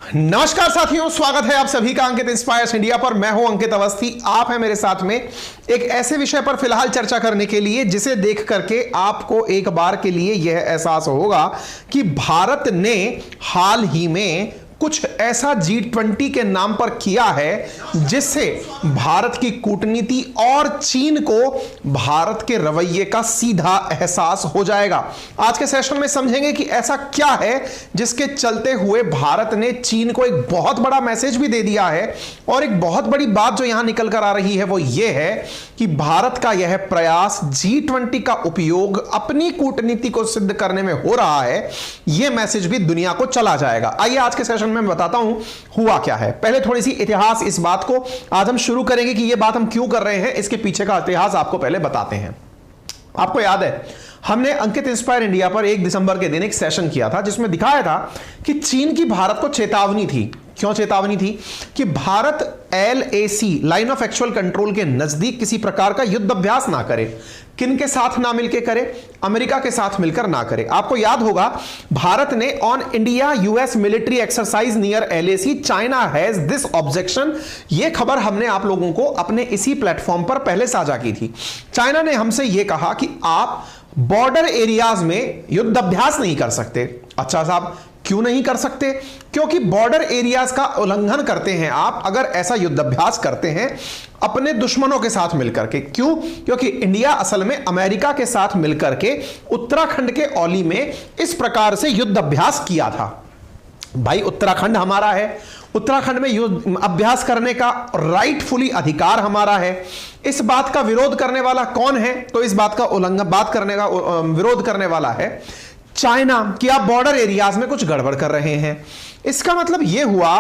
नमस्कार साथियों, स्वागत है आप सभी का अंकित इंस्पायर्स इंडिया पर। मैं हूं अंकित अवस्थी। आप हैं मेरे साथ में एक ऐसे विषय पर फिलहाल चर्चा करने के लिए जिसे देख करके आपको एक बार के लिए यह एहसास होगा कि भारत ने हाल ही में कुछ ऐसा G20 के नाम पर किया है जिससे भारत की कूटनीति और चीन को भारत के रवैये का सीधा एहसास हो जाएगा। आज के सेशन में समझेंगे कि ऐसा क्या है जिसके चलते हुए भारत ने चीन को एक बहुत बड़ा मैसेज भी दे दिया है। और एक बहुत बड़ी बात जो यहां निकल कर आ रही है वो ये है कि भारत का यह प्रयास G20 का उपयोग अपनी कूटनीति को सिद्ध करने में हो रहा है, यह मैसेज भी दुनिया को चला जाएगा। आइए आज के सेशन में बताता हूं हुआ क्या है। पहले थोड़ी सी इतिहास इस बात को आज हम शुरू करेंगे कि यह बात हम क्यों कर रहे हैं, इसके पीछे का इतिहास आपको पहले बताते हैं। आपको याद है हमने अंकित इंस्पायर इंडिया पर 1 दिसंबर के दिन एक सेशन किया था जिसमें दिखाया था कि चीन की भारत को चेतावनी थी। क्यों चेतावनी थी? कि Bharat LAC line of actual control के नजदीक किसी प्रकार का युद्ध अभ्यास ना करे। किन के साथ ना मिलकर करे? अमेरिका के साथ मिलकर ना करे। आपको याद होगा भारत ने on India US military exercise near LAC China has this objection, यह खबर हमने आप लोगों को अपने इसी प्लेटफॉर्म पर पहले साझा की थी। चाइना ने हमसे यह कहा कि आप बॉर्डर एरियाज में युद्ध अभ्यास नहीं कर सकते। अच्छा साहब, क्यों नहीं कर सकते? क्योंकि बॉर्डर एरियाज का उल्लंघन करते हैं आप अगर ऐसा युद्ध अभ्यास करते हैं अपने दुश्मनों के साथ मिलकर के। क्यों? क्योंकि इंडिया असल में अमेरिका के साथ मिलकर के उत्तराखंड के औली में इस प्रकार से युद्ध अभ्यास किया था। भाई उत्तराखंड हमारा है, उत्तराखंड में युद्ध अभ्यास करने का राइटफुली अधिकार हमारा है। इस बात का विरोध करने वाला कौन है? तो इस बात का विरोध करने वाला है चाइना कि आप बॉर्डर एरियाज में कुछ गड़बड़ कर रहे हैं। इसका मतलब यह हुआ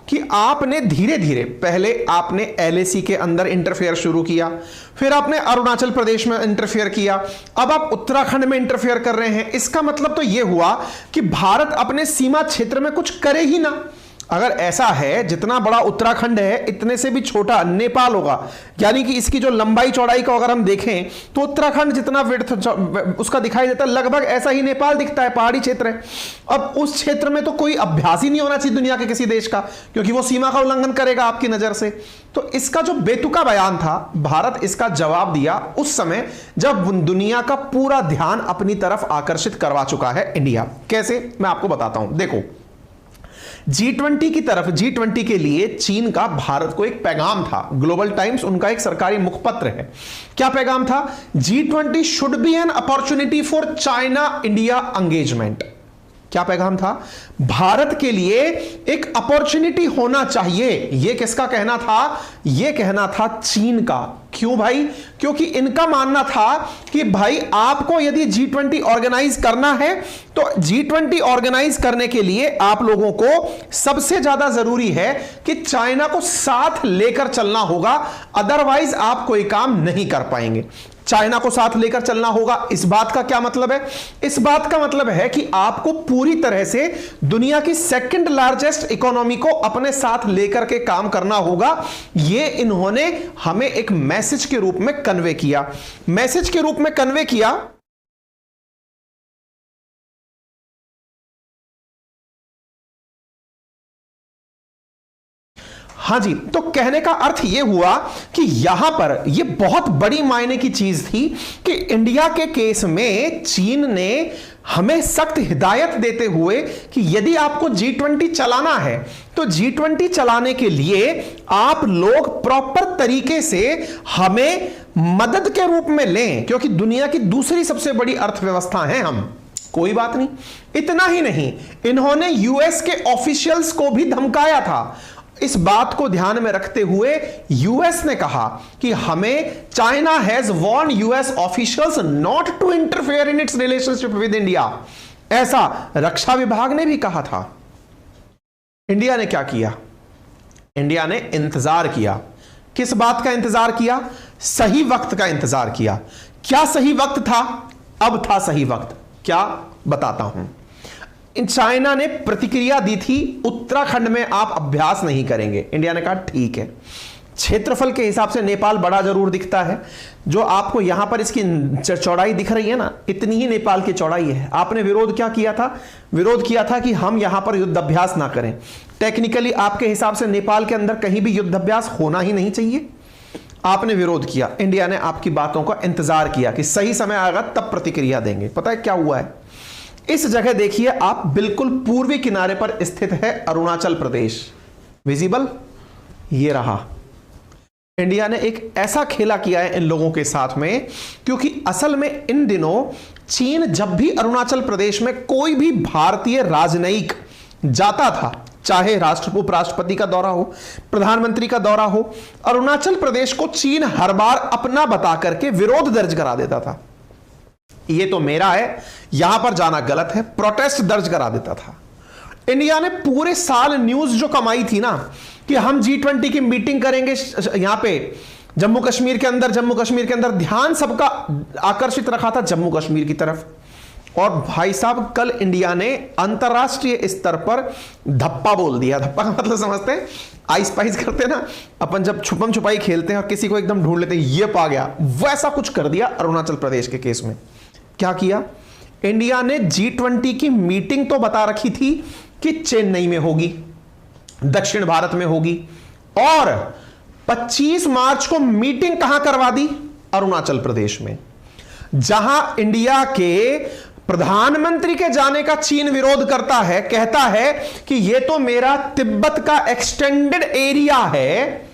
कि आपने धीरे धीरे पहले आपने LAC के अंदर इंटरफेयर शुरू किया, फिर आपने अरुणाचल प्रदेश में इंटरफेयर किया, अब आप उत्तराखंड में इंटरफेयर कर रहे हैं। इसका मतलब तो यह हुआ कि भारत अपने सीमा क्षेत्र में कुछ करे ही ना। अगर ऐसा है, जितना बड़ा उत्तराखंड है इतने से भी छोटा नेपाल होगा, यानी कि इसकी जो लंबाई चौड़ाई को अगर हम देखें तो उत्तराखंड जितना विड्थ उसका दिखाई देता है लगभग ऐसा ही नेपाल दिखता है, पहाड़ी क्षेत्र है। अब उस क्षेत्र में तो कोई अभ्यास ही नहीं होना चाहिए दुनिया के किसी देश का, क्योंकि वो सीमा का उल्लंघन करेगा आपकी नजर से। तो इसका जो बेतुका बयान था, भारत इसका जवाब दिया उस समय जब दुनिया का पूरा ध्यान अपनी तरफ आकर्षित करवा चुका है इंडिया। कैसे? मैं आपको बताता हूं। देखो, G20 की तरफ, G20 के लिए चीन का भारत को एक पैगाम था। ग्लोबल टाइम्स उनका एक सरकारी मुखपत्र है। क्या पैगाम था? G20 should be an opportunity for China India engagement. क्या पैगाम था? भारत के लिए एक अपॉर्चुनिटी होना चाहिए। यह किसका कहना था? यह कहना था चीन का। क्यों भाई? क्योंकि इनका मानना था कि भाई आपको यदि G20 ऑर्गेनाइज करना है तो G20 ऑर्गेनाइज करने के लिए आप लोगों को सबसे ज्यादा जरूरी है कि चाइना को साथ लेकर चलना होगा, अदरवाइज आप कोई काम नहीं कर पाएंगे। चाइना को साथ लेकर चलना होगा। इस बात का क्या मतलब है? इस बात का मतलब है कि आपको पूरी तरह से दुनिया की सेकंड लार्जेस्ट इकोनॉमी को अपने साथ लेकर के काम करना होगा। यह इन्होंने हमें एक मैसेज के रूप में कन्वे किया। मैसेज के रूप में कन्वे किया। हां जी, तो कहने का अर्थ यह हुआ कि यहां पर यह बहुत बड़ी मायने की चीज थी कि इंडिया के केस में चीन ने हमें सख्त हिदायत देते हुए कि यदि आपको G20 चलाना है तो G20 चलाने के लिए आप लोग प्रॉपर तरीके से हमें मदद के रूप में लें, क्योंकि दुनिया की दूसरी सबसे बड़ी अर्थव्यवस्था है हम। कोई बात नहीं। इतना ही नहीं, इन्होंने US के ऑफिशियल्स को भी धमकाया था। इस बात को ध्यान में रखते हुए US ने कहा कि हमें China has warned US officials not to interfere in its relationship with India. ऐसा रक्षा विभाग ने भी कहा था। इंडिया ने क्या किया? इंडिया ने इंतजार किया। किस बात का इंतजार किया? सही वक्त का इंतजार किया। क्या सही वक्त था? अब था सही वक्त। क्या? बताता हूं। चाइना ने प्रतिक्रिया दी थी, उत्तराखंड में आप अभ्यास नहीं करेंगे। इंडिया ने कहा ठीक है। क्षेत्रफल के हिसाब से नेपाल बड़ा जरूर दिखता है। जो आपको यहां पर इसकी चौड़ाई दिख रही है ना, इतनी ही नेपाल की चौड़ाई है। आपने विरोध क्या किया था? विरोध किया था कि हम यहां पर युद्धाभ्यास ना करें। टेक्निकली आपके हिसाब से नेपाल के अंदर कहीं भी युद्धाभ्यास होना ही नहीं चाहिए। आपने विरोध किया। इंडिया ने आपकी बातों का इंतजार किया कि सही समय आएगा तब प्रतिक्रिया देंगे। पता है क्या हुआ है? इस जगह देखिए आप, बिल्कुल पूर्वी किनारे पर स्थित है अरुणाचल प्रदेश। विजिबल ये रहा। इंडिया ने एक ऐसा खेला किया है इन लोगों के साथ में, क्योंकि असल में इन दिनों चीन जब भी अरुणाचल प्रदेश में कोई भी भारतीय राजनयिक जाता था, चाहे उपराष्ट्रपति का दौरा हो, प्रधानमंत्री का दौरा हो, अरुणाचल प्रदेश को चीन हर बार अपना बता करके विरोध दर्ज करा देता था। ये तो मेरा है, यहां पर जाना गलत है, प्रोटेस्ट दर्ज करा देता था। इंडिया ने पूरे साल न्यूज जो कमाई थी ना कि हम G20 की मीटिंग करेंगे यहां पे जम्मू कश्मीर के अंदर ध्यान सबका आकर्षित रखा था जम्मू कश्मीर की तरफ। और भाई साहब, कल इंडिया ने अंतरराष्ट्रीय स्तर पर धप्पा बोल दिया। धप्पा का मतलब समझते हैं? आइस पाइस करते ना अपन, जब छुपम छुपाई खेलते हैं और किसी को एकदम ढूंढ लेते हैं, ये पा गया, वैसा कुछ कर दिया अरुणाचल प्रदेश के केस में। क्या किया? इंडिया ने G20 की मीटिंग तो बता रखी थी कि चेन्नई में होगी, दक्षिण भारत में होगी, और 25 मार्च को मीटिंग कहां करवा दी? अरुणाचल प्रदेश में, जहां इंडिया के प्रधानमंत्री के जाने का चीन विरोध करता है, कहता है कि यह तो मेरा तिब्बत का एक्सटेंडेड एरिया है।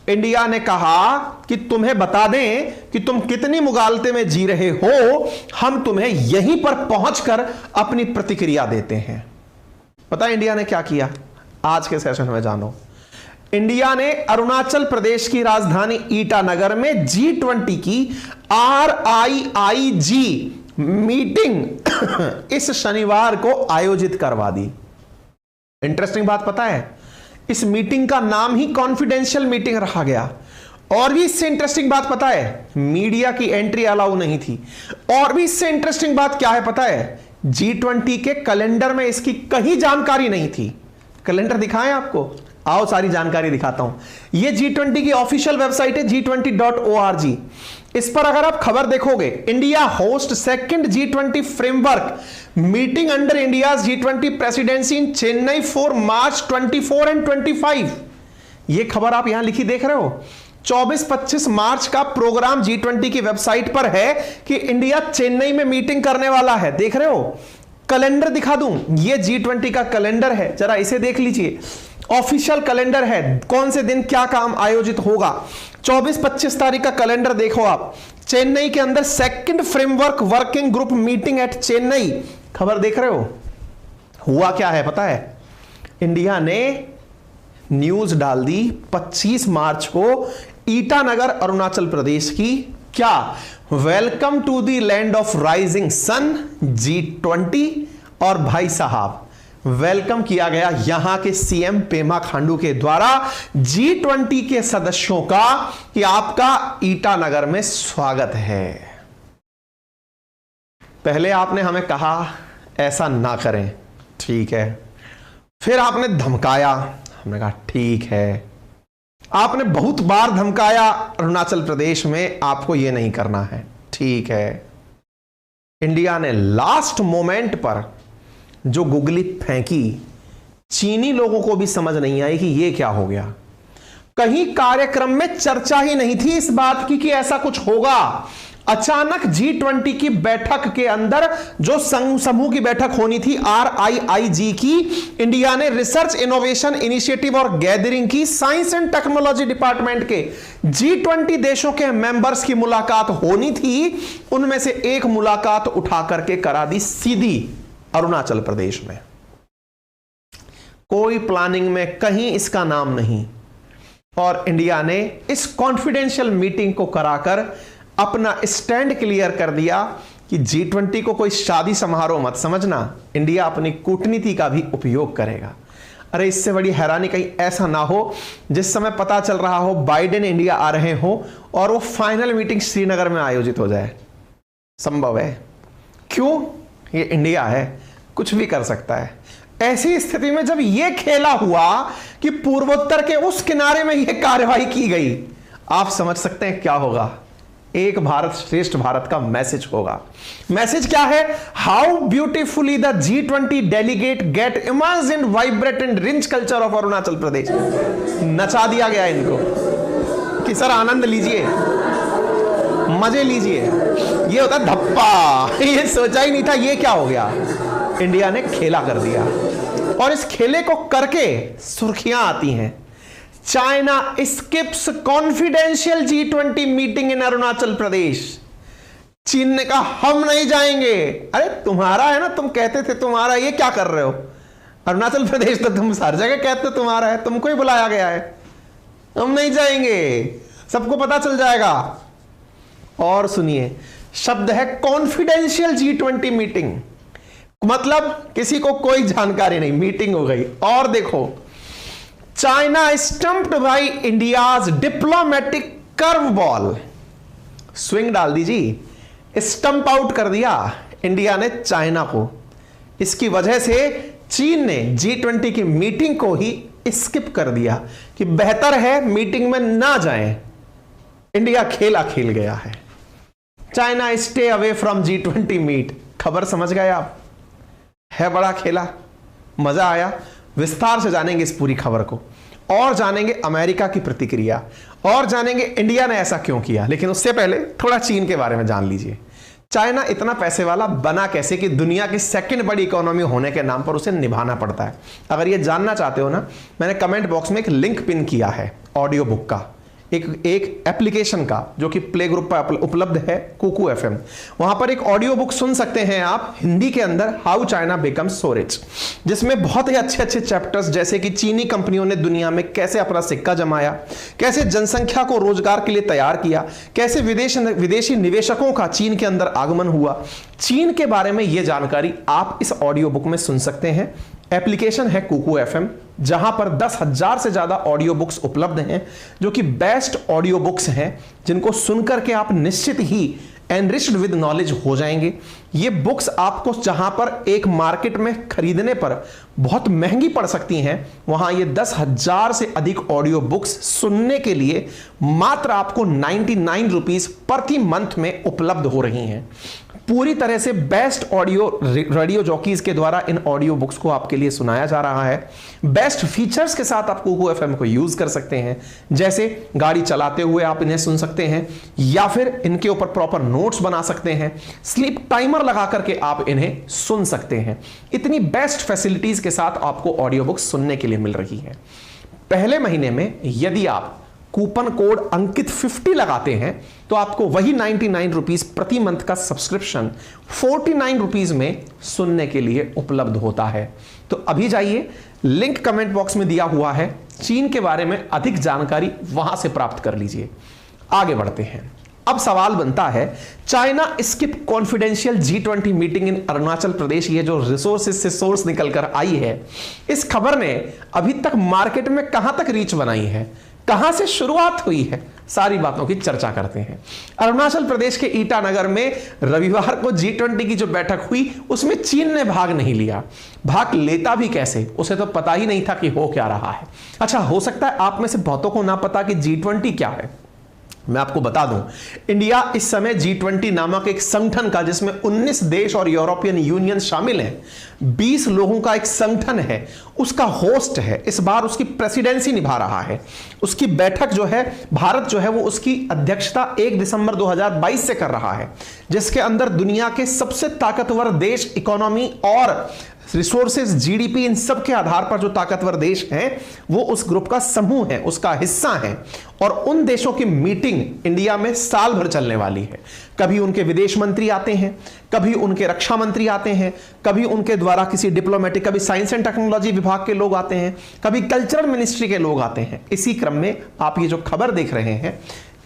इंडिया ने कहा कि तुम्हें बता दें कि तुम कितनी मुगालते में जी रहे हो, हम तुम्हें यहीं पर पहुंचकर अपनी प्रतिक्रिया देते हैं। पता है इंडिया ने क्या किया? आज के सेशन में जानो। इंडिया ने अरुणाचल प्रदेश की राजधानी ईटानगर में G20 की RIIG मीटिंग इस शनिवार को आयोजित करवा दी। इंटरेस्टिंग बात पता है, इस मीटिंग का नाम ही कॉन्फिडेंशियल मीटिंग रखा गया। और भी इससे इंटरेस्टिंग बात पता है, मीडिया की एंट्री अलाउ नहीं थी। और भी इससे इंटरेस्टिंग बात क्या है पता है? G20 के कैलेंडर में इसकी कहीं जानकारी नहीं थी। कैलेंडर दिखाएं आपको, आओ सारी जानकारी दिखाता हूं। ये G20 की ऑफिशियल वेबसाइट है G20.org। इस पर अगर आप खबर देखोगे, India host second G20 framework meeting under India G20 presidency in Chennai for March 24 and 25। ये खबर आप यहां लिखी देख रहे हो। 24-25 मार्च का प्रोग्राम G20 की वेबसाइट पर है कि इंडिया चेन्नई में मीटिंग करने वाला है। देख रहे हो? कैलेंडर दिखा दूं, ये G20 का कैलेंडर है, जरा इसे देख लीजिए। ऑफिशियल कैलेंडर है, कौन से दिन क्या काम आयोजित होगा। 24-25 तारीख का कैलेंडर देखो आप। चेन्नई के अंदर second framework working group meeting at Chennai. खबर देख रहे हो? हुआ क्या है पता है? इंडिया ने न्यूज डाल दी 25 मार्च को ईटानगर अरुणाचल प्रदेश की। क्या? Welcome to the land of rising sun G20। और भाई साहब, वेलकम किया गया यहां के सीएम पेमा खांडू के द्वारा G20 के सदस्यों का कि आपका ईटानगर में स्वागत है। पहले आपने हमें कहा ऐसा ना करें, ठीक है। फिर आपने धमकाया, हमने कहा ठीक है। आपने बहुत बार धमकाया अरुणाचल प्रदेश में आपको यह नहीं करना है, ठीक है। इंडिया ने लास्ट मोमेंट पर जो गुगली फेंकी, चीनी लोगों को भी समझ नहीं आई कि यह क्या हो गया। कहीं कार्यक्रम में चर्चा ही नहीं थी इस बात की कि ऐसा कुछ होगा। अचानक G20 की बैठक के अंदर जो समूह की बैठक होनी थी RIIG की, इंडिया ने रिसर्च इनोवेशन इनिशिएटिव और गैदरिंग की साइंस एंड टेक्नोलॉजी डिपार्टमेंट के G20 देशों के मेंबर्स की मुलाकात होनी थी। उनमें से एक मुलाकात उठा करके करा दी सीधी अरुणाचल प्रदेश में। कोई प्लानिंग में कहीं इसका नाम नहीं। और इंडिया ने इस कॉन्फिडेंशियल मीटिंग को कराकर अपना स्टैंड क्लियर कर दिया कि G20 को कोई शादी समारोह मत समझना, इंडिया अपनी कूटनीति का भी उपयोग करेगा। अरे इससे बड़ी हैरानी कहीं ऐसा ना हो जिस समय पता चल रहा हो बाइडेन इंडिया आ रहे हो और वो फाइनल मीटिंग श्रीनगर में आयोजित हो जाए। संभव है, क्यों? ये इंडिया है, कुछ भी कर सकता है। ऐसी स्थिति में जब यह खेला हुआ कि पूर्वोत्तर के उस किनारे में यह कार्रवाई की गई, आप समझ सकते हैं क्या होगा। एक भारत श्रेष्ठ भारत का मैसेज होगा। मैसेज क्या है? How beautifully the G20 delegate get immersed in vibrant and rich culture of Arunachal Pradesh. नचा दिया गया इनको कि सर आनंद लीजिए, मजे लीजिए। ये होता धप्पा, ये सोचा ही नहीं था ये क्या हो गया। इंडिया ने खेला कर दिया और इस खेले को करके सुर्खियां आती हैं। China skips confidential G20 meeting in Arunachal Pradesh. चीन ने कहा हम नहीं जाएंगे। अरे तुम्हारा है ना, तुम कहते थे तुम्हारा, ये क्या कर रहे हो? अरुणाचल प्रदेश तो तुम हर जगह कहते हो तुम्हारा है, तुमको ही बुलाया गया है। हम नहीं जाएंगे, सबको पता चल जाएगा। और सुनिए, शब्द है कॉन्फिडेंशियल G20 मीटिंग, मतलब किसी को कोई जानकारी नहीं, मीटिंग हो गई। और देखो, China stumped by India's diplomatic curve ball. Swing डाल दीजिए, स्टंप आउट कर दिया इंडिया ने चाइना को। इसकी वजह से चीन ने G20 की मीटिंग को ही स्किप कर दिया कि बेहतर है मीटिंग में ना जाएं। इंडिया खेला खेल गया है। China stay away from G20 meet. खबर समझ गए आप? है बड़ा खेला, मजा आया। विस्तार से जानेंगे इस पूरी खबर को और जानेंगे अमेरिका की प्रतिक्रिया और जानेंगे इंडिया ने ऐसा क्यों किया। लेकिन उससे पहले थोड़ा चीन के बारे में जान लीजिए। चाइना इतना पैसे वाला बना कैसे कि दुनिया की सेकंड बड़ी इकोनॉमी होने के नाम पर उसे निभाना पड़ता है। अगर ये जानना चाहते हो ना, मैंने कमेंट बॉक्स में एक लिंक पिन किया है ऑडियो बुक का, एक एप्लीकेशन का जो कि प्ले ग्रुप पर उपलब्ध है, कुकू FM। वहां पर एक ऑडियो बुक सुन सकते हैं आप हिंदी के अंदर, how China becomes so rich, जिसमें बहुत ही अच्छे अच्छे चैप्टर्स, जैसे कि चीनी कंपनियों ने दुनिया में कैसे अपना सिक्का जमाया, कैसे जनसंख्या को रोजगार के लिए तैयार किया, कैसे विदेशी निवेशकों का चीन के अंदर आगमन हुआ। चीन के बारे में यह जानकारी आप इस ऑडियो बुक में सुन सकते हैं। एप्लीकेशन है कुकू FM, जहां पर 10,000 से ज्यादा ऑडियो बुक्स उपलब्ध हैं, जो कि बेस्ट ऑडियो बुक्स हैं, जिनको सुनकर के आप निश्चित ही एनरिच्ड विद नॉलेज हो जाएंगे। ये बुक्स आपको जहां पर एक मार्केट में खरीदने पर बहुत महंगी पड़ सकती हैं, वहां ये 10,000 से अधिक ऑडियो बुक्स सुनने के लिए मात्र आपको 99 रुपीज प्रति मंथ में उपलब्ध हो रही हैं। पूरी तरह से बेस्ट ऑडियो रेडियो जॉकीज के द्वारा इन ऑडियो बुक्स को आपके लिए सुनाया जा रहा है। बेस्ट फीचर्स के साथ आप कुकू FM को यूज कर सकते हैं, जैसे गाड़ी चलाते हुए आप इन्हें सुन सकते हैं, या फिर इनके ऊपर प्रॉपर नोट्स बना सकते हैं, स्लीप टाइमर लगा करके आप इन्हें सुन सकते हैं। इतनी बेस्ट फैसिलिटीज के साथ आपको ऑडियो बुक्स सुनने के लिए मिल रही है। पहले महीने में यदि आप कूपन कोड अंकित 50 लगाते हैं तो आपको वही 99 रुपीज प्रति मंथ का सब्सक्रिप्शन 49 रुपीज में सुनने के लिए उपलब्ध होता है। तो अभी जाइए, लिंक कमेंट बॉक्स में दिया हुआ है, चीन के बारे में अधिक जानकारी वहां से प्राप्त कर लीजिए। आगे बढ़ते हैं। अब सवाल बनता है, China skip confidential G20 meeting in Arunachal Pradesh, ये जो रिसोर्सेज से सोर्स निकलकर आई है, इस खबर ने अभी तक मार्केट में कहां तक रीच बनाई है, कहां से शुरुआत हुई है, सारी बातों की चर्चा करते हैं। अरुणाचल प्रदेश के ईटानगर में रविवार को G20 की जो बैठक हुई, उसमें चीन ने भाग नहीं लिया। भाग लेता भी कैसे, उसे तो पता ही नहीं था कि हो क्या रहा है। अच्छा, हो सकता है आप में से बहुतों को ना पता कि G20 क्या है। मैं आपको बता दूं, इंडिया इस समय G20 नामक एक संगठन का, जिसमें 19 देश और यूरोपियन यूनियन शामिल हैं, 20 लोगों का एक संगठन है, उसका होस्ट है। इस बार उसकी प्रेसिडेंसी निभा रहा है। उसकी बैठक जो है, भारत जो है वो उसकी अध्यक्षता 1 दिसंबर 2022 से कर रहा है, जिसके अंदर दुनिया के सबसे ताकतवर देश, इकोनॉमी और रिसोर्सेज, GDP, इन सब के आधार पर जो ताकतवर देश हैं, वो उस ग्रुप का समूह है, उसका हिस्सा है। और उन देशों की मीटिंग इंडिया में साल भर चलने वाली है। कभी उनके विदेश मंत्री आते हैं, कभी उनके रक्षा मंत्री आते हैं, कभी उनके द्वारा किसी डिप्लोमेटिक, कभी साइंस एंड टेक्नोलॉजी विभाग के लोग आते हैं, कभी कल्चरल मिनिस्ट्री के लोग आते हैं। इसी क्रम में आप ये जो खबर देख रहे हैं,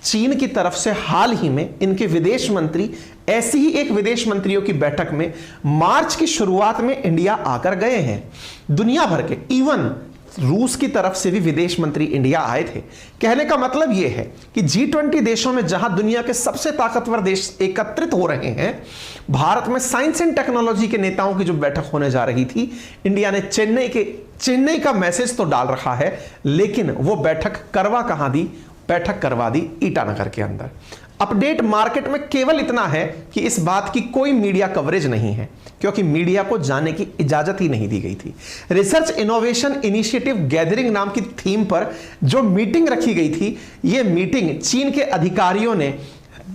चीन की तरफ से हाल ही में इनके विदेश मंत्री ऐसी ही एक विदेश मंत्रियों की बैठक में मार्च की शुरुआत में इंडिया आकर गए हैं। दुनिया भर के, इवन रूस की तरफ से भी विदेश मंत्री इंडिया आए थे। कहने का मतलब यह है कि G20 देशों में जहां दुनिया के सबसे ताकतवर देश एकत्रित हो रहे हैं, भारत में साइंस एंड टेक्नोलॉजी के नेताओं की जो बैठक होने जा रही थी, इंडिया ने चेन्नई का मैसेज तो डाल रखा है, लेकिन वो बैठक करवा कहां दी? बैठक करवा दी ईटानगर के अंदर। अपडेट मार्केट में केवल इतना है कि इस बात की कोई मीडिया कवरेज नहीं है, क्योंकि मीडिया को जाने की इजाजत ही नहीं दी गई थी। रिसर्च इनोवेशन इनिशिएटिव गैदरिंग नाम की थीम पर जो मीटिंग रखी गई थी, यह मीटिंग चीन के अधिकारियों ने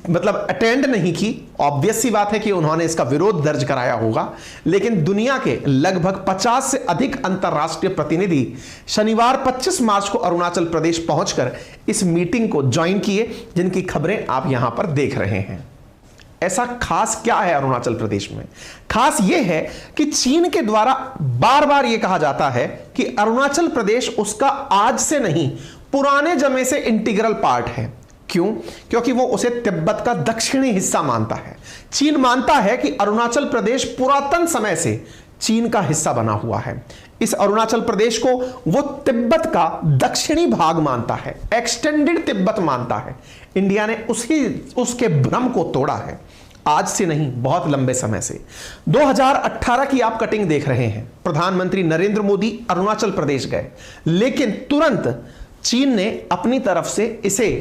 मतलब अटेंड नहीं की। ऑब्वियस सी बात है कि उन्होंने इसका विरोध दर्ज कराया होगा, लेकिन दुनिया के लगभग 50 से अधिक अंतरराष्ट्रीय प्रतिनिधि शनिवार 25 मार्च को अरुणाचल प्रदेश पहुंचकर इस मीटिंग को ज्वाइन किए, जिनकी खबरें आप यहां पर देख रहे हैं। ऐसा खास क्या है अरुणाचल प्रदेश में? खास यह है कि चीन के द्वारा बार बार यह कहा जाता है कि अरुणाचल प्रदेश उसका आज से नहीं, पुराने जमे से इंटीग्रल पार्ट है। क्यों? क्योंकि वो उसे तिब्बत का दक्षिणी हिस्सा मानता है। चीन मानता है कि अरुणाचल प्रदेश पुरातन समय से चीन का हिस्सा बना हुआ है। इस अरुणाचल प्रदेश को वो तिब्बत का दक्षिणी भाग मानता है, एक्सटेंडेड तिब्बत मानता है। इंडिया ने उसके भ्रम को तोड़ा है, आज से नहीं, बहुत लंबे समय से। 2018 की आप कटिंग देख रहे हैं। प्रधानमंत्री नरेंद्र मोदी अरुणाचल प्रदेश गए, लेकिन तुरंत चीन ने अपनी तरफ से इसे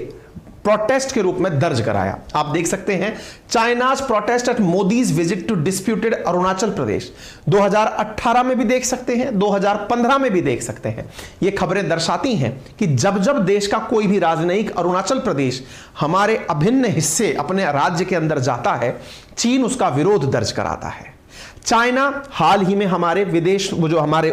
प्रोटेस्ट के रूप में दर्ज कराया। आप देख सकते हैं, China's protest at Modi's visit to disputed Arunachal Pradesh. 2018 में भी देख सकते हैं, 2015 में भी देख सकते हैं। ये खबरें दर्शाती हैं कि जब जब देश का कोई भी राजनयिक अरुणाचल प्रदेश हमारे अभिन्न हिस्से अपने राज्य के अंदर जाता है, चीन उसका विरोध दर्ज कराता है। चाइना हाल ही में हमारे विदेश, वो जो हमारे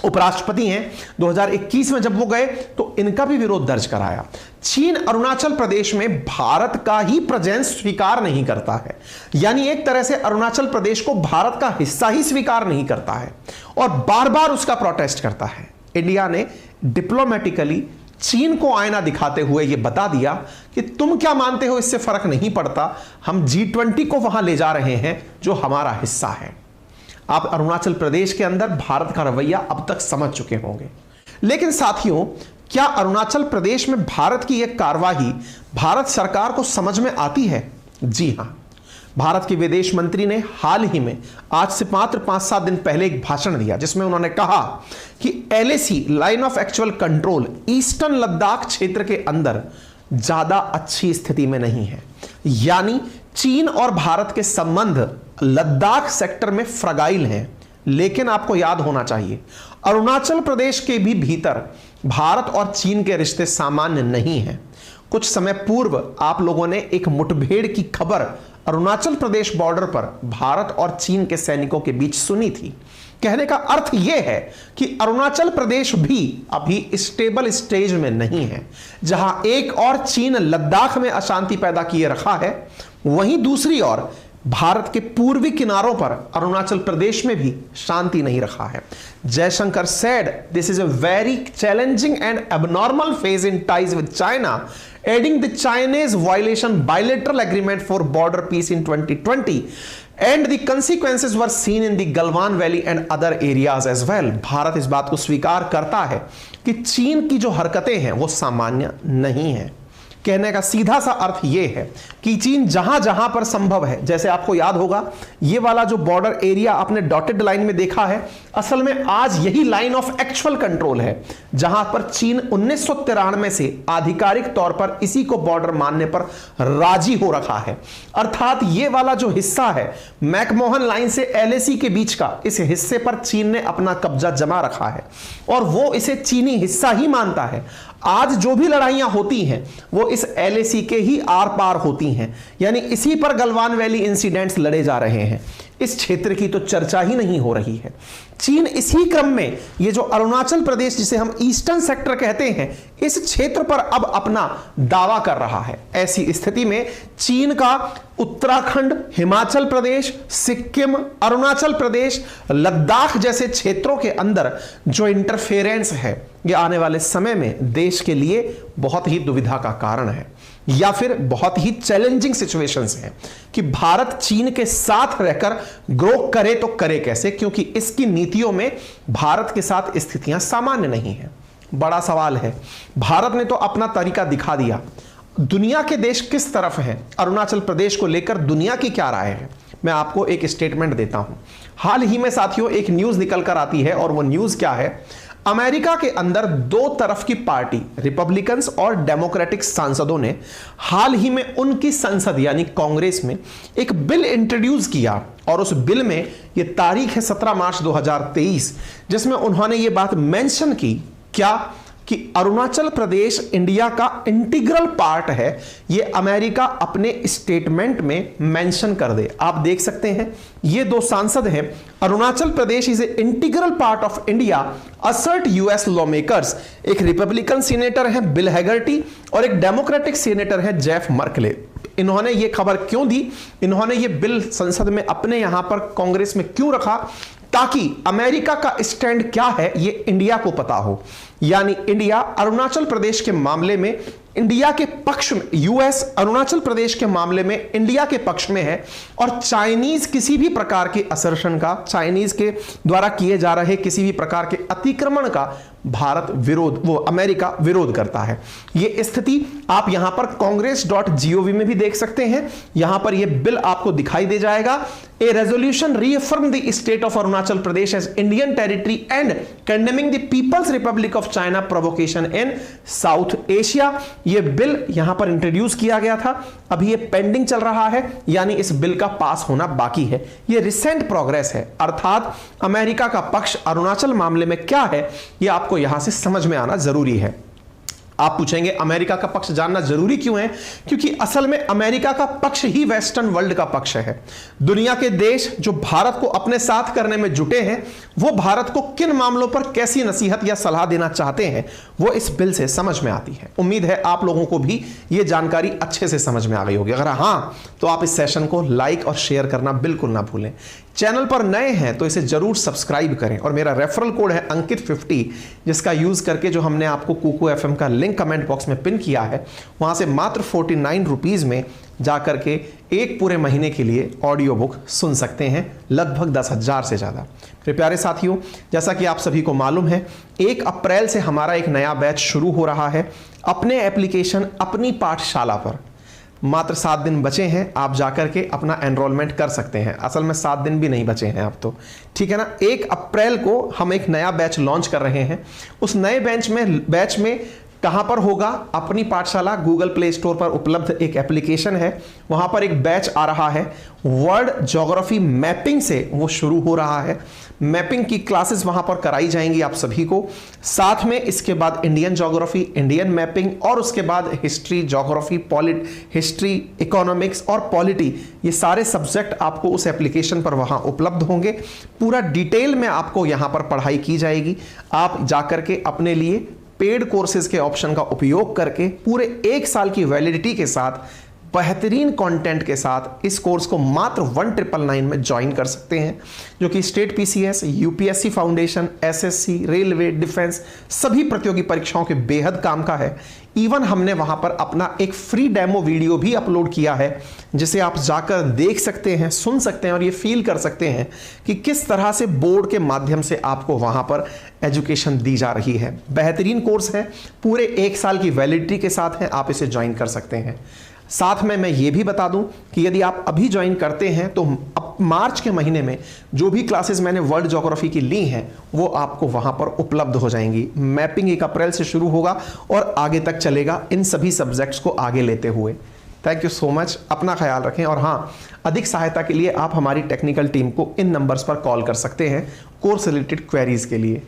उपराष्ट्रपति हैं, 2021 में जब वो गए तो इनका भी विरोध दर्ज कराया। चीन अरुणाचल प्रदेश में भारत का ही प्रेजेंस स्वीकार नहीं करता है, यानी एक तरह से अरुणाचल प्रदेश को भारत का हिस्सा ही स्वीकार नहीं करता है और बार बार उसका प्रोटेस्ट करता है। इंडिया ने डिप्लोमेटिकली चीन को आईना दिखाते हुए यह बता दिया कि तुम क्या मानते हो, इससे फर्क नहीं पड़ता, हम G20 को वहां ले जा रहे हैं जो हमारा हिस्सा है। आप अरुणाचल प्रदेश के अंदर भारत का रवैया अब तक समझ चुके होंगे। लेकिन साथियों, क्या अरुणाचल प्रदेश में भारत की यह कार्यवाही भारत सरकार को समझ में आती है? जी हां। भारत के विदेश मंत्री ने हाल ही में, आज से मात्र 5-7 दिन पहले, एक भाषण दिया जिसमें उन्होंने कहा कि LAC line of actual control eastern Ladakh क्षेत्र के अंदर ज्यादा अच्छी स्थिति में नहीं है। यानी चीन और भारत के संबंध लद्दाख सेक्टर में फ्रगाइल हैं। लेकिन आपको याद होना चाहिए, अरुणाचल प्रदेश के भी भीतर भारत और चीन के रिश्ते सामान्य नहीं हैं। कुछ समय पूर्व आप लोगों ने एक मुठभेड़ की खबर अरुणाचल प्रदेश बॉर्डर पर भारत और चीन के सैनिकों के बीच सुनी थी। कहने का अर्थ यह है कि अरुणाचल प्रदेश भी अभी स्टेबल स्टेज में नहीं है। जहां एक और चीन लद्दाख में अशांति पैदा किए रखा है, वहीं दूसरी ओर भारत के पूर्वी किनारों पर अरुणाचल प्रदेश में भी शांति नहीं रखा है। Jaishankar said this is a very challenging and abnormal phase in ties with China, adding the Chinese violation bilateral agreement for border peace in 2020 and the consequences were seen in the Galwan Valley and other areas as well। Bharat इस बात को स्वीकार करता है कि चीन की जो हरकतें हैं वो सामान्य नहीं है। कहने का सीधा सा अर्थ यह है कि चीन जहां जहां पर संभव है, जैसे आपको याद होगा ये वाला जो बॉर्डर एरिया आपने डॉटेड लाइन में देखा है, असल में आज यही लाइन ऑफ एक्चुअल कंट्रोल है, जहां पर चीन 1993 से आधिकारिक तौर पर इसी को बॉर्डर मानने पर राजी हो रखा है। अर्थात ये वाला जो हिस्सा है मैकमोहन लाइन से LAC के बीच का, इस हिस्से पर चीन ने अपना कब्जा जमा रखा है और वो इसे चीनी हिस्सा ही मानता है। आज जो भी लड़ाइयां होती हैं वो इस LAC के ही आर पार होती हैं, यानी इसी पर गलवान वैली इंसिडेंट्स लड़े जा रहे हैं। इस क्षेत्र की तो चर्चा ही नहीं हो रही है। चीन इसी क्रम में ये जो अरुणाचल प्रदेश, जिसे हम ईस्टर्न सेक्टर कहते हैं, इस क्षेत्र पर अब अपना दावा कर रहा है। ऐसी स्थिति में चीन का उत्तराखंड, हिमाचल प्रदेश, सिक्किम, अरुणाचल प्रदेश, लद्दाख जैसे क्षेत्रों के अंदर जो इंटरफेरेंस है, ये आने वाले समय में देश के लिए बहुत ही दुविधा का कारण है। या फिर बहुत ही चैलेंजिंग सिचुएशंस हैं कि भारत चीन के साथ रहकर ग्रो करे तो करे कैसे, क्योंकि इसकी नीतियों में भारत के साथ स्थितियां सामान्य नहीं है। बड़ा सवाल है। भारत ने तो अपना तरीका दिखा दिया। दुनिया के देश किस तरफ हैं, अरुणाचल प्रदेश को लेकर दुनिया की क्या राय है, मैं आपको एक स्टेटमेंट देता हूं। हाल ही में साथियों एक न्यूज निकल कर आती है, और वो न्यूज क्या है, अमेरिका के अंदर दो तरफ की पार्टी रिपब्लिकन्स और डेमोक्रेटिक सांसदों ने हाल ही में उनकी संसद यानी कांग्रेस में एक बिल इंट्रोड्यूस किया, और उस बिल में ये तारीख है 17 मार्च 2023, जिसमें उन्होंने ये बात मेंशन की क्या कि अरुणाचल प्रदेश इंडिया का इंटीग्रल पार्ट है। ये अमेरिका अपने स्टेटमेंट में मेंशन कर दे। आप देख सकते हैं ये दो सांसद हैं, Arunachal Pradesh is a integral part of India assert US lawmakers. एक रिपब्लिकन सीनेटर हैं बिल हैगर्टी और एक डेमोक्रेटिक सीनेटर है जेफ मर्कले। इन्होंने ये खबर क्यों दी, इन्होंने ये बिल संसद में अपने यहां पर कांग्रेस में क्यों रखा, ताकि अमेरिका का स्टैंड क्या है ये इंडिया को पता हो। यानी इंडिया अरुणाचल प्रदेश के मामले में इंडिया के पक्ष में, यूएस अरुणाचल प्रदेश के मामले में इंडिया के पक्ष में है, और चाइनीज किसी भी प्रकार के असर्शन का, चाइनीज के द्वारा किए जा रहे किसी भी प्रकार के अतिक्रमण का भारत विरोध, वो अमेरिका विरोध करता है। ये स्थिति आप यहां पर congress.gov में भी देख सकते हैं। यहां पर यह बिल आपको दिखाई दे जाएगा। A resolution reaffirm the state of Arunachal Pradesh as Indian territory and condemning the People's Republic of China provocation in South Asia. यह बिल यहां पर इंट्रोड्यूस किया गया था, अभी यह पेंडिंग चल रहा है, यानी इस बिल का पास होना बाकी है। यह रिसेंट प्रोग्रेस है, अर्थात अमेरिका का पक्ष अरुणाचल मामले में क्या है यह आपको यहां से समझ में आना जरूरी है। आप पूछेंगे अमेरिका का पक्ष जानना जरूरी क्यों है, क्योंकि असल में अमेरिका का पक्ष ही वेस्टर्न वर्ल्ड का पक्ष है। दुनिया के देश जो भारत को अपने साथ करने में जुटे हैं, वो भारत को किन मामलों पर कैसी नसीहत या सलाह देना चाहते हैं वो इस बिल से समझ में आती है। उम्मीद है आप लोगों को भी ये जानकारी अच्छे से समझ में आ गई होगी। अगर हाँ तो आप इस सेशन को लाइक और शेयर करना बिल्कुल ना भूलें। चैनल पर नए हैं तो इसे जरूर सब्सक्राइब करें, और मेरा रेफरल कोड है अंकित50, जिसका यूज करके जो हमने आपको कुकू एफएम का लिंक कमेंट बॉक्स में पिन किया है, वहां से मात्र 49 रुपीज में जाकर के एक पूरे महीने के लिए ऑडियो बुक सुन सकते हैं, लगभग 10,000 से ज्यादा। मेरे प्यारे साथियों, जैसा कि आप सभी को मालूम है 1 अप्रैल से हमारा एक नया बैच शुरू हो रहा है अपने एप्लीकेशन अपनी पाठशाला पर। मात्र 7 दिन बचे हैं, आप जाकर के अपना एनरोलमेंट कर सकते हैं। असल में 7 दिन भी नहीं बचे हैं अब तो, ठीक है ना। 1 अप्रैल को हम एक नया बैच लॉन्च कर रहे हैं। उस नए बैच में कहां पर होगा, अपनी पाठशाला गूगल प्ले स्टोर पर उपलब्ध एक एप्लीकेशन है, वहां पर एक बैच आ रहा है वर्ल्ड ज्योग्राफी मैपिंग से, वो शुरू हो रहा है। मैपिंग की क्लासेस वहां पर कराई जाएंगी आप सभी को, साथ में इसके बाद इंडियन ज्योग्राफी, इंडियन मैपिंग, और उसके बाद हिस्ट्री, ज्योग्राफी, हिस्ट्री, इकोनॉमिक्स और पॉलिटी, ये सारे सब्जेक्ट आपको उस एप्लीकेशन पर वहां उपलब्ध होंगे। पूरा डिटेल में आपको यहां पर पढ़ाई की जाएगी। आप जाकर के अपने लिए पेड कोर्सेज के ऑप्शन का उपयोग करके पूरे 1 साल की वैलिडिटी के साथ बेहतरीन कंटेंट के साथ इस कोर्स को मात्र 1999 में ज्वाइन कर सकते हैं, जो कि state PCS, UPSC foundation, SSC, railway, defence सभी प्रतियोगी परीक्षाओं के बेहद काम का है। इवन हमने वहां पर अपना एक फ्री डेमो वीडियो भी अपलोड किया है, जिसे आप जाकर देख सकते हैं, सुन सकते हैं और ये फील कर सकते हैं कि किस तरह से बोर्ड के माध्यम से आपको वहां पर एजुकेशन दी जा रही है। बेहतरीन कोर्स है, पूरे 1 साल की वैलिडिटी के साथ है, आप इसे ज्वाइन कर सकते हैं। साथ में मैं ये भी बता दूं कि यदि आप अभी ज्वाइन करते हैं तो अब मार्च के महीने में जो भी क्लासेस मैंने वर्ल्ड ज्योग्राफी की ली हैं वो आपको वहां पर उपलब्ध हो जाएंगी। मैपिंग 1 अप्रैल से शुरू होगा और आगे तक चलेगा, इन सभी सब्जेक्ट्स को आगे लेते हुए। थैंक यू सो मच, अपना ख्याल रखें। और हाँ, अधिक सहायता के लिए आप हमारी टेक्निकल टीम को इन नंबर्स पर कॉल कर सकते हैं कोर्स रिलेटेड क्वेरीज के लिए।